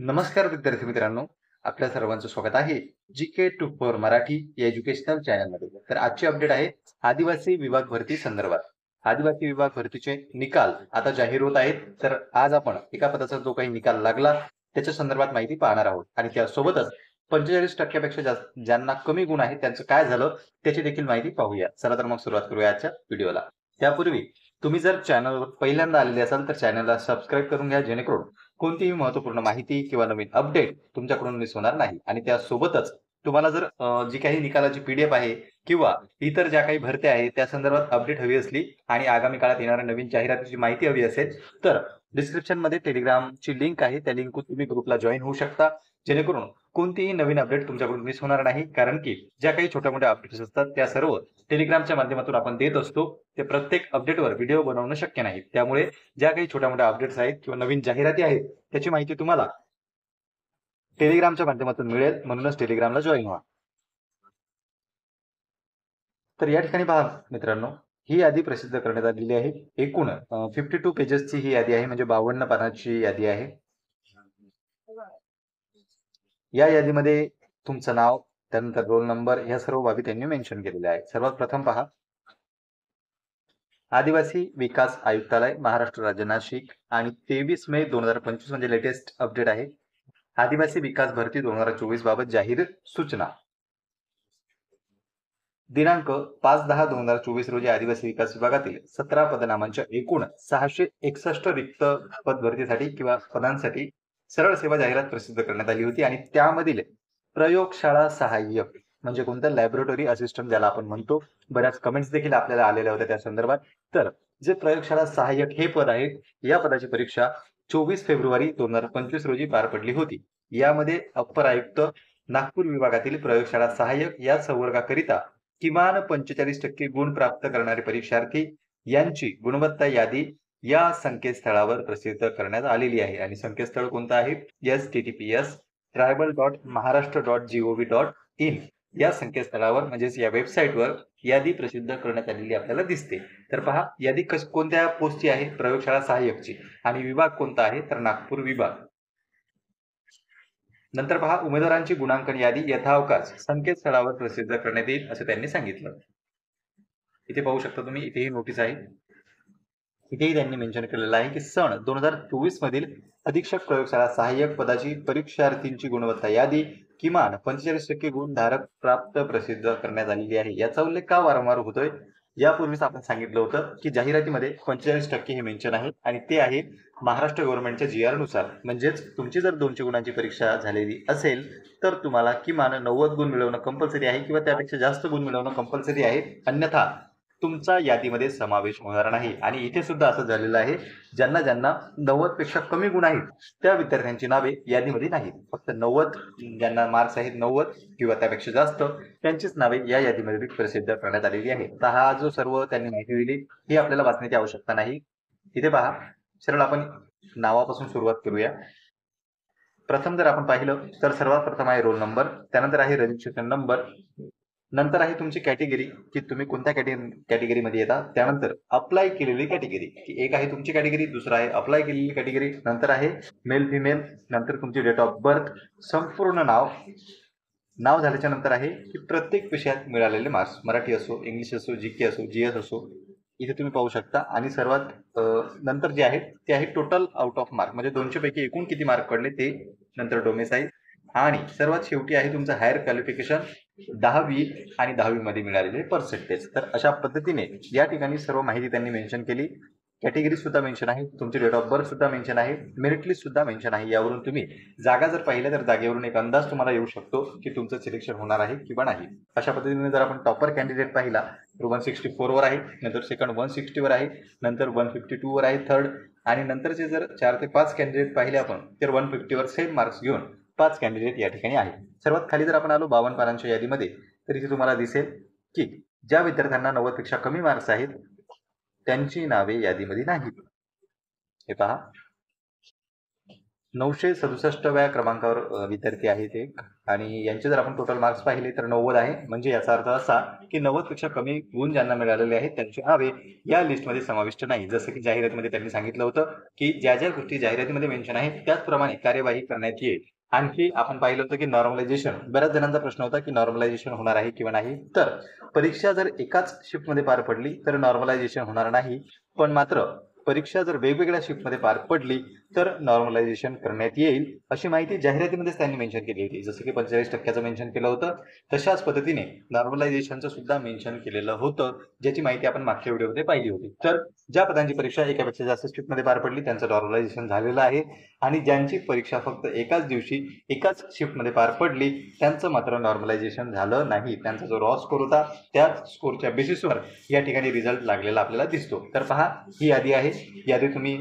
नमस्कार विद्यार्थी मित्रांनो, आपल्या सर्वांचं स्वागत आहे जीके 24 मराठी या एज्युकेशनल चॅनलमध्ये. तर आजची अपडेट आहे आदिवासी विभाग भरती संदर्भात. आदिवासी विभाग भरतीचे निकाल आता जाहीर होत आहेत. तर आज आपण एका पदाचा जो काही निकाल लागला त्याच्या संदर्भात माहिती पाहणार आहोत आणि त्यासोबतच 45% पेक्षा जास्त ज्यांना कमी गुण आहेत त्यांचं काय झालं त्याची देखील माहिती पाहूया. चला तर मग सुरुवात करूया आजच्या व्हिडिओला. त्यापूर्वी तुम्ही जर चॅनलवर पहिल्यांदा आलेले असाल तर चॅनलला सबस्क्राईब करून घ्या, जेणेकरून कोणतीही महत्त्वपूर्ण माहिती किंवा नवीन अपडेट तुमच्याकडून मिस होणार नाही. आणि त्यासोबतच तुम्हाला जर जी काही निकालाची पीडीएफ आहे किंवा इतर ज्या काही भरत्या आहेत त्या संदर्भात अपडेट हवी असली आणि आगामी काळात येणाऱ्या नवीन जाहिरातीची माहिती हवी असेल तर डिस्क्रिप्शन मध्ये टेलिग्रामची लिंक आहे, त्या लिंकवर तुम्ही ग्रुपला जॉईन होऊ शकता, जेणेकरून कोणतीही नवीन अपडेट तुमच्याकडून मिस होणार नाही. कारण की ज्या काही छोट्या मोठ्या अपडेट्स असतात त्या सर्व टेलिग्रामच्या माध्यमातून आपण देत असतो. ते प्रत्येक अपडेटवर व्हिडिओ बनवणं शक्य नाही. त्यामुळे ज्या काही छोट्या मोठ्या अपडेट्स आहेत किंवा नवीन जाहिराती आहेत त्याची माहिती तुम्हाला टेलिग्रामच्या माध्यमातून मिळेल, म्हणूनच टेलिग्रामला जॉईन व्हा. तर या ठिकाणी पहा मित्रांनो, ही यादी प्रसिद्ध करण्यात आलेली आहे. एकूण 52 पेजेसची ही यादी आहे, म्हणजे 52 पानाची यादी आहे. या यादीमध्ये तुमचं नाव, त्यानंतर रोल नंबर ह्या सर्व बाबी त्यांनी मेन्शन केलेल्या आहेत. सर्वात प्रथम पहा, आदिवासी विकास आयुक्तालय, महाराष्ट्र राज्य, नाशिक, आणि 23 मे 2025 म्हणजे लेटेस्ट अपडेट आहे. आदिवासी विकास भरती 2024 बाबत जाहीर सूचना. दिनांक 5/10/2024 रोजी आदिवासी विकास विभागातील 17 पदनामांच्या एकूण 661 रिक्त पद भरतीसाठी किंवा पदांसाठी सरळ सेवा जाहिरात प्रसिद्ध करण्यात आली होती. आणि त्यामधील प्रयोगशाळा सहाय्यक म्हणजे कोणतं, लॅबोरेटरी असिस्टंट ज्याला आपण म्हणतो, बऱ्याच कमेंट्स देखील आपल्याला आलेल्या होत्या त्या संदर्भात. तर जे प्रयोगशाळा सहाय्यक हे पद आहे, या पदाची परीक्षा 24 फेब्रुवारी 2025 रोजी पार पडली होती. यामध्ये अप्पर आयुक्त नागपूर विभागातील प्रयोगशाळा सहाय्यक या संवर्गाकरिता किमान 45% गुण प्राप्त करणारे परीक्षार्थी यांची गुणवत्ता यादी या संकेतस्थळावर प्रसिद्ध करण्यात आलेली आहे. आणि संकेतस्थळ कोणतं आहे, https://tribal.maharashtra.gov.in या संकेतस्थळावर म्हणजेच या वेबसाईटवर यादी प्रसिद्ध करण्यात आलेली आपल्याला दिसते. तर पहा, यादी कोणत्या पोस्टची आहे, प्रयोगशाळा सहाय्यकची, आणि विभाग कोणता आहे तर नागपूर विभाग. नंतर पहा, उमेदवारांची गुणांकन यादी यथावकाश संकेतस्थळावर प्रसिद्ध करण्यात येईल असं त्यांनी सांगितलं. इथे पाहू शकता तुम्ही, इथेही नोटीस आहे. इथेही त्यांनी मेन्शन केलेलं आहे की सन 2024 मधील अधीक्षक प्रयोगशाळा सहाय्यक पदाची परीक्षार्थींची गुणवत्ता यादी किमान 45% गुण धारक प्राप्त प्रसिद्ध करण्यात आलेली आहे. याचा उल्लेख का वारंवार होतोय, यापूर्वीच आपण सांगितलं होतं की जाहिरातीमध्ये 45% हे मेन्शन आहे, आणि ते आहे महाराष्ट्र गव्हर्नमेंटच्या GR नुसार. म्हणजेच तुमची जर 200 गुणांची परीक्षा झालेली असेल तर तुम्हाला किमान 90 गुण मिळवणं कंपल्सरी आहे किंवा त्यापेक्षा जास्त गुण मिळवणं कंपल्सरी आहे, अन्यथा तुमचा यादीमध्ये समावेश होणार नाही. आणि इथे सुद्धा असं झालेलं आहे, ज्यांना ज्यांना 90 पेक्षा कमी गुण आहेत त्या विद्यार्थ्यांची नावे यादीमध्ये नाहीत. फक्त 90 ज्यांना मार्क्स आहेत 90 किंवा त्यापेक्षा जास्त त्यांचीच नावे या यादीमध्ये प्रसिद्ध करण्यात आलेली आहे. तर हा जो सर्व त्यांनी माहिती दिली ही आपल्याला वाचण्याची आवश्यकता नाही. इथे पहा, सरळ आपण नावापासून सुरुवात करूया. प्रथम जर आपण पाहिलं तर सर्वात प्रथम आहे रोल नंबर, त्यानंतर आहे रजिस्ट्रेशन नंबर, नंतर आहे तुमची कॅटेगरी की तुम्ही कोणत्या कॅटेगरीमध्ये येता, त्यानंतर अप्लाय केलेली कॅटेगरी की एक आहे तुमची कॅटेगरी, दुसरा आहे अप्लाय केलेली कॅटेगरी, नंतर आहे मेल फिमेल, नंतर तुमची डेट ऑफ बर्थ, संपूर्ण नाव झाल्याच्या नंतर आहे की प्रत्येक विषयात मिळालेले मार्क्स, मराठी असो, इंग्लिश असो, जीके असो, GS असो, इथे तुम्ही पाहू शकता. आणि सर्वात नंतर जे आहे ते आहे टोटल आउट ऑफ मार्क, म्हणजे 200 पैकी एकूण किती मार्क पडले ते, नंतर डोमेसाईल, आणि सर्वात शेवटी आहे तुमचं हायर क्वालिफिकेशन 10वी आणि 10वी मध्ये मिळालेले पर्सेंटेज. तर अशा पद्धतीने या ठिकाणी सर्व माहिती त्यांनी मेन्शन केली. कॅटेगरी सुद्धा मेन्शन आहे, तुमची डेट ऑफ बर्थ सुद्धा मेन्शन आहे, मेरिट लिस्ट सुद्धा मेन्शन आहे. यावरून तुम्ही जागा जर पाहिल्या तर जागेवरून एक अंदाज तुम्हाला येऊ शकतो की तुमचं सिलेक्शन होणार आहे किंवा नाही. अशा पद्धतीने जर आपण टॉपर कॅन्डिडेट पाहिला तर 164 वर आहे, नंतर सेकंड 160 वर आहे, नंतर 152 वर आहे थर्ड, आणि नंतरचे जर 4 ते 5 कॅन्डिडेट पाहिले आपण तर 150 वर सेम मार्क्स घेऊन 5 कॅन्डिडेट या ठिकाणी आहेत. सर्वात खाली जर आपण आलो 52 पानांच्या यादीमध्ये तर इथे तुम्हाला दिसेल की ज्या विद्यार्थ्यांना 90 पेक्षा कमी मार्क्स आहेत त्यांची नावे यादीमध्ये नाहीत. हे पहा, 967व्या क्रमांकावर विद्यार्थी आहेत एक, आणि यांचे जर आपण टोटल मार्क्स पाहिले तर 90 आहे. म्हणजे याचा अर्थ असा की 90 पेक्षा कमी गुण ज्यांना मिळालेले आहेत त्यांची नावे या लिस्टमध्ये समाविष्ट नाही. जसं की जाहिरातीमध्ये त्यांनी सांगितलं होतं की ज्या ज्या गोष्टी जाहिरातीमध्ये मेन्शन आहेत त्याचप्रमाणे कार्यवाही करण्यात येईल. आणखी आपण पाहिलं होतं की नॉर्मलायझेशन, बऱ्याच जणांचा प्रश्न होता की नॉर्मलायझेशन होणार आहे किंवा नाही. तर परीक्षा जर एकाच शिफ्टमध्ये पार पडली तर नॉर्मलायझेशन होणार नाही, पण मात्र परीक्षा जर वेगवेगळ्या शिफ्टमध्ये पार पडली तर नॉर्मलायझेशन करण्यात येईल, अशी माहिती जाहिरातीमध्येच त्यांनी मेन्शन केली होती. जसं की 45% मेन्शन केलं होतं, तशाच पद्धतीने नॉर्मलायझेशनचं सुद्धा मेन्शन केलेलं होतं, ज्याची माहिती आपण मागच्या व्हिडिओमध्ये पाहिली होती. तर ज्या पदांची परीक्षा एकापेक्षा जास्त शिफ्टमध्ये पार पडली त्यांचं नॉर्मलायझेशन झालेलं आहे, आणि ज्यांची परीक्षा फक्त एकाच दिवशी एकाच शिफ्टमध्ये पार पडली त्यांचं मात्र नॉर्मलायझेशन झालं नाही. त्यांचा जो रॉ स्कोर होता त्याच स्कोरच्या बेसिसवर या ठिकाणी रिझल्ट लागलेला आपल्याला दिसतो. तर पहा, ही यादी आहे. यादी तुम्ही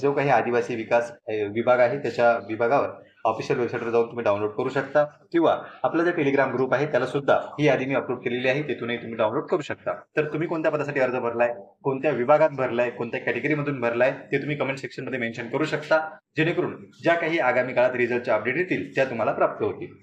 जो काही आदिवासी विकास विभाग आहे त्याच्या विभागावर ऑफिशियल वेबसाईटवर जाऊन तुम्ही डाउनलोड करू शकता, किंवा आपला जो टेलिग्राम ग्रुप आहे त्याला सुद्धा ही यादी मी अपलोड केलेली आहे, तिथूनही तुम्ही डाउनलोड करू शकता. तर तुम्ही कोणत्या पदासाठी अर्ज भरलाय, कोणत्या विभागात भरलाय, कोणत्या कॅटेगरीमधून भरलाय ते तुम्ही कमेंट सेक्शन मध्ये मेन्शन करू शकता, जेणेकरून ज्या काही आगामी काळात रिझल्टच्या अपडेट येतील त्या तुम्हाला प्राप्त होतील.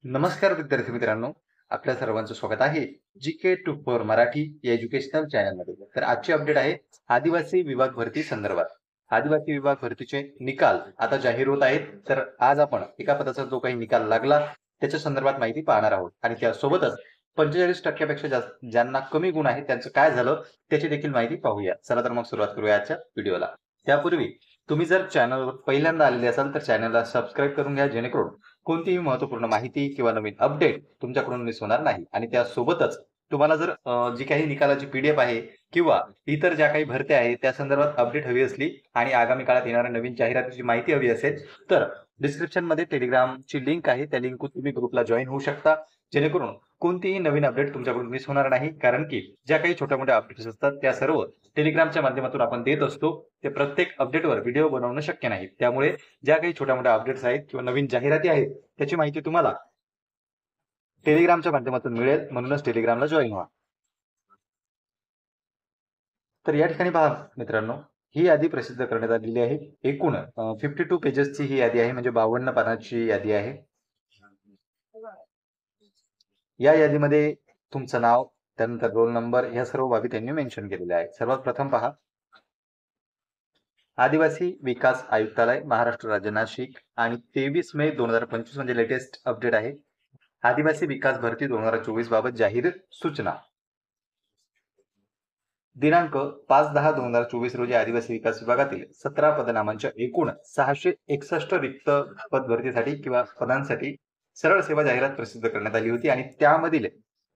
नमस्कार विद्यार्थी मित्रांनो, आपल्या सर्वांचं स्वागत आहे जीके 2 मराठी या एज्युकेशनल चॅनलमध्ये. तर आजची अपडेट आहे आदिवासी विभाग भरती संदर्भात. आदिवासी विभाग भरतीचे निकाल आता जाहीर होत आहेत. तर आज आपण एका पदाचा जो काही निकाल लागला त्याच्या संदर्भात माहिती पाहणार आहोत, आणि त्यासोबतच 45% जास्त ज्यांना कमी गुण आहेत त्यांचं काय झालं त्याची देखील माहिती पाहूया. चला तर मग सुरुवात करूया आजच्या व्हिडिओला. त्यापूर्वी तुम्ही जर चॅनलवर पहिल्यांदा आलेले असाल तर चॅनलला सबस्क्राईब करून घ्या, जेणेकरून कोणतीही महत्त्वपूर्ण माहिती किंवा नवीन अपडेट तुमच्याकडून मिस होणार नाही. आणि त्यासोबतच तुम्हाला जर जी काही निकालाची PDF आहे किंवा इतर ज्या काही भरत्या आहेत त्या संदर्भात अपडेट हवी असली आणि आगामी काळात येणाऱ्या नवीन जाहिरातीची माहिती हवी असेल तर डिस्क्रिप्शन मध्ये टेलिग्रामची लिंक आहे, त्या लिंकवर तुम्ही ग्रुपला जॉईन होऊ शकता, जेणेकरून कोणतीही नवीन अपडेट तुमच्याकडून मिस होणार नाही. कारण की ज्या काही छोट्या मोठ्या अपडेट्स असतात त्या सर्व टेलिग्रामच्या माध्यमातून आपण देत असतो. ते प्रत्येक अपडेटवर व्हिडिओ बनवणं शक्य नाही, त्यामुळे ज्या काही छोट्या मोठ्या अपडेट्स आहेत किंवा नवीन जाहिराती आहेत त्याची माहिती तुम्हाला टेलिग्रामच्या माध्यमातून मिळेल, म्हणूनच टेलिग्रामला जॉईन व्हा. तर या ठिकाणी पहा मित्रांनो, ही यादी प्रसिद्ध करण्यात आलेली आहे. एकूण 52 पेजेसची ही यादी आहे, म्हणजे 52 पानाची यादी आहे. या यादीमध्ये तुमचं नाव, त्यानंतर रोल नंबर, या सर्व बाबी त्यांनी मेन्शन केलेल्या आहेत. सर्वात प्रथम पहा, आदिवासी विकास आयुक्तालय, महाराष्ट्र राज्य, नाशिक, आणि 23 मे 2025 म्हणजे लेटेस्ट अपडेट आहे. आदिवासी विकास भरती 2024 बाबत जाहीर सूचना. दिनांक 5/10/2024 रोजी आदिवासी विकास विभागातील 17 पदनामांच्या एकूण 661 रिक्त पद भरतीसाठी किंवा पदांसाठी सरळ सेवा जाहिरात प्रसिद्ध करण्यात आली होती, आणि त्यामधील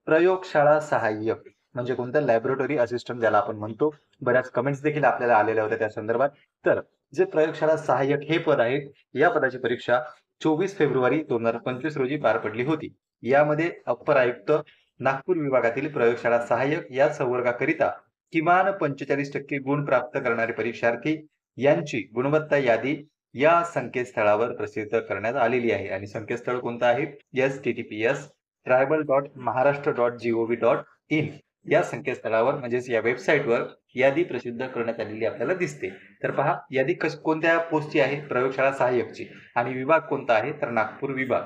प्रयोगशाळा सहाय्यक म्हणजे कोणतं, लॅबोरेटरी असिस्टंट ज्याला आपण म्हणतो, बऱ्याच कमेंट्स देखील आपल्याला आलेल्या होत्या त्या संदर्भात. तर जे प्रयोगशाळा सहाय्यक हे पद आहे, या पदाची परीक्षा 24 फेब्रुवारी 2025 रोजी पार पडली होती. यामध्ये अप्पर आयुक्त नागपूर विभागातील प्रयोगशाळा सहाय्यक या संवर्गाकरिता किमान 45% गुण प्राप्त करणारे परीक्षार्थी यांची गुणवत्ता यादी या संकेतस्थळावर प्रसिद्ध करण्यात आलेली आहे. आणि संकेतस्थळ कोणतं आहे, https://tribal.maharashtra.gov.in या संकेतस्थळावर म्हणजेच या वेबसाईटवर यादी प्रसिद्ध करण्यात आलेली आपल्याला दिसते. तर पहा, यादी कोणत्या पोस्टची आहे, प्रयोगशाळा सहाय्यकची, आणि विभाग कोणता आहे तर नागपूर विभाग.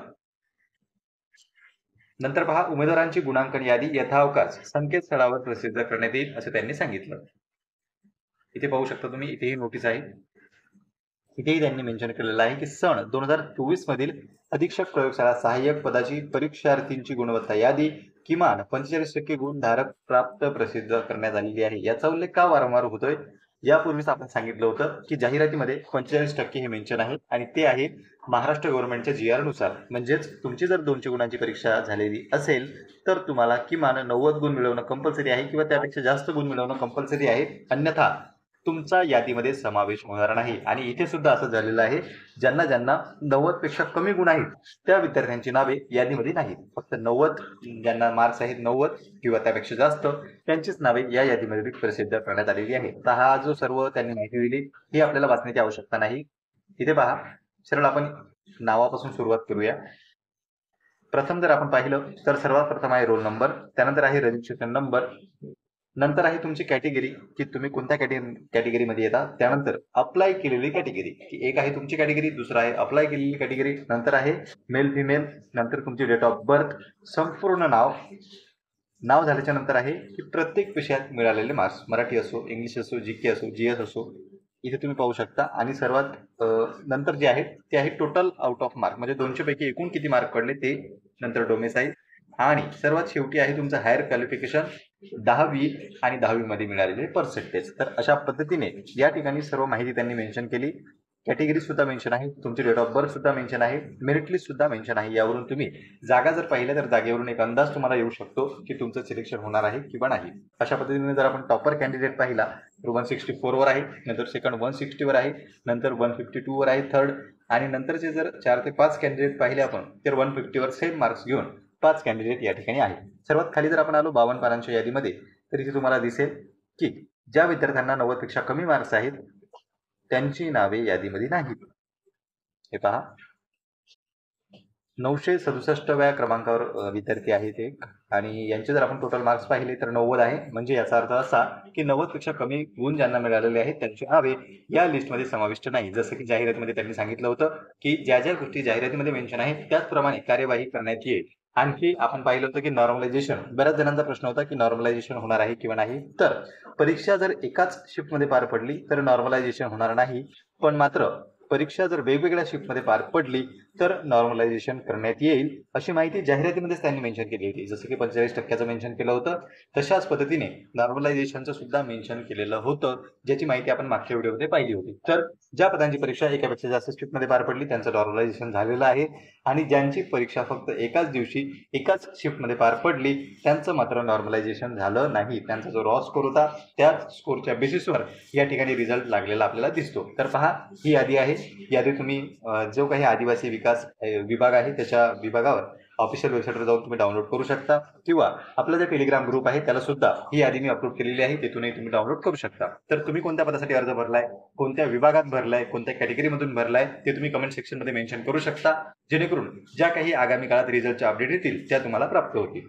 नंतर पहा, उमेदवारांची गुणांकन यादी यथावकाश संकेतस्थळावर प्रसिद्ध करण्यात येईल असं त्यांनी सांगितलं. इथे पाहू शकता तुम्ही, इथेही नोटीस आहे. इथेही त्यांनी मेन्शन केलेलं आहे की सन 2024 मधील अधीक्षक प्रयोगशाळा सहाय्यक पदाची परीक्षार्थींची गुणवत्ता यादी किमान 45% गुण धारक प्राप्त प्रसिद्ध करण्यात आलेली आहे. याचा उल्लेख का वारंवार होतोय, यापूर्वीच आपण सांगितलं होतं की जाहिरातीमध्ये 45% हे मेन्शन आहे, आणि ते आहे महाराष्ट्र गव्हर्नमेंटच्या GR नुसार. म्हणजेच तुमची जर 200 गुणांची परीक्षा झालेली असेल तर तुम्हाला किमान 90 गुण मिळवणं कंपल्सरी आहे, किंवा त्यापेक्षा जास्त गुण मिळवणं कंपल्सरी आहे, अन्यथा तुमचा यादीमध्ये समावेश होणार नाही. आणि इथे सुद्धा असं झालेलं आहे, ज्यांना ज्यांना 90 पेक्षा कमी गुण आहेत त्या विद्यार्थ्यांची नावे यादीमध्ये नाहीत. फक्त 90 ज्यांना मार्क्स आहेत 90 किंवा त्यापेक्षा जास्त त्यांचीच नावे या यादीमध्ये प्रसिद्ध करण्यात आलेली आहे. तर हा जो सर्व त्यांनी माहिती दिली ही आपल्याला वाचण्याची आवश्यकता नाही. इथे पहा, सरळ आपण नावापासून सुरुवात करूया. प्रथम जर आपण पाहिलं तर सर्वात प्रथम आहे रोल नंबर, त्यानंतर आहे रजिस्ट्रेशन नंबर, नंतर आहे तुमची कॅटेगरी की तुम्ही कोणत्या कॅटेगरीमध्ये येता, त्यानंतर अप्लाय केलेली कॅटेगरी की एक आहे तुमची कॅटेगरी, दुसरा आहे अप्लाय केलेली कॅटेगरी, नंतर आहे मेल फिमेल, नंतर तुमची डेट ऑफ बर्थ, संपूर्ण नाव झाल्याच्या नंतर आहे की प्रत्येक विषयात मिळालेले मार्क्स, मराठी असो, इंग्लिश असो, जीके असो, जीएस असो, इथे तुम्ही पाहू शकता. आणि सर्वात नंतर जे आहे ते आहे टोटल आउट ऑफ मार्क, म्हणजे 200 पैकी एकूण किती मार्क पडले ते, नंतर डोमेसाईल, आणि सर्वात शेवटी आहे तुमचं हायर क्वालिफिकेशन 10वी आणि 10वी मध्ये मिळालेले पर्सेंटेज. तर अशा पद्धतीने या ठिकाणी सर्व माहिती त्यांनी मेन्शन केली. कॅटेगरी सुद्धा मेन्शन आहे, तुमची डेट ऑफ बर्थ सुद्धा मेन्शन आहे, मेरिट लिस्ट सुद्धा मेन्शन आहे. यावरून तुम्ही जागा जर पाहिल्या तर जागेवरून एक अंदाज तुम्हाला येऊ शकतो की तुमचं सिलेक्शन होणार आहे किंवा नाही. अशा पद्धतीने जर आपण टॉपर कॅन्डिडेट पाहिला तर 164 वर आहे, नंतर सेकंड 160 वर आहे, नंतर 152 वर आहे थर्ड, आणि नंतरचे जर 4 ते 5 कॅन्डिडेट पाहिले आपण तर 150 वर सेम मार्क्स घेऊन 5 कॅन्डिडेट या ठिकाणी आहे. सर्वात खाली जर आपण आलो 52 पानांच्या यादीमध्ये तर इथे तुम्हाला दिसेल की ज्या विद्यार्थ्यांना 90 पेक्षा कमी मार्क्स आहेत त्यांची नावे यादीमध्ये नाहीत. हे पहा, 967व्या क्रमांकावर विद्यार्थी आहेत एक, आणि यांचे जर आपण टोटल मार्क्स पाहिले तर 90 आहे, म्हणजे याचा अर्थ असा की 90 पेक्षा कमी गुण ज्यांना मिळालेले आहेत त्यांची नावे या लिस्टमध्ये समाविष्ट नाही. जसं की जाहिरातीमध्ये त्यांनी सांगितलं होतं की ज्या ज्या गोष्टी जाहिरातीमध्ये मेन्शन आहेत त्याचप्रमाणे कार्यवाही करण्यात येईल. आणखी आपण पाहिलं होतं की नॉर्मलायझेशन, बऱ्याच जणांचा प्रश्न होता की नॉर्मलायझेशन होणार आहे किंवा नाही. तर परीक्षा जर एकाच शिफ्टमध्ये पार पडली तर नॉर्मलायझेशन होणार नाही, पण मात्र परीक्षा जर वेगवेगळ्या शिफ्टमध्ये पार पडली तर नॉर्मलायझेशन करण्यात येईल, अशी माहिती जाहिरातीमध्येच त्यांनी मेन्शन केली होती. जसं की 45% मेन्शन केलं होतं, तशाच पद्धतीने नॉर्मलायझेशनचं सुद्धा मेन्शन केलेलं होतं, ज्याची माहिती आपण मागच्या व्हिडिओमध्ये पाहिली होती. तर ज्या पदांची परीक्षा एकापेक्षा जास्त शिफ्टमध्ये पार पडली त्यांचं नॉर्मलायझेशन झालेलं आहे, आणि ज्यांची परीक्षा फक्त एकाच दिवशी एकाच शिफ्टमध्ये पार पडली त्यांचं मात्र नॉर्मलायझेशन झालं नाही. त्यांचा जो रॉ स्कोर होता त्याच स्कोरच्या बेसिसवर या ठिकाणी रिझल्ट लागलेला आपल्याला दिसतो. तर पहा, ही यादी आहे. यादी तुम्ही जो काही आदिवासी विकास विभाग आहे त्याच्या विभागावर ऑफिशियल वेबसाईटवर जाऊन तुम्ही डाउनलोड करू शकता, किंवा आपला जो टेलिग्राम ग्रुप आहे त्याला सुद्धा ही यादी मी अपलोड केलेली आहे, तिथूनही तुम्ही डाउनलोड करू शकता. तर तुम्ही कोणत्या पदासाठी अर्ज भरलाय, कोणत्या विभागात भरलाय, कोणत्या कॅटेगरीमधून भरलाय ते तुम्ही कमेंट सेक्शन मध्ये मेन्शन करू शकता, जेणेकरून ज्या काही आगामी काळात रिझल्टच्या अपडेट येतील त्या तुम्हाला प्राप्त होतील.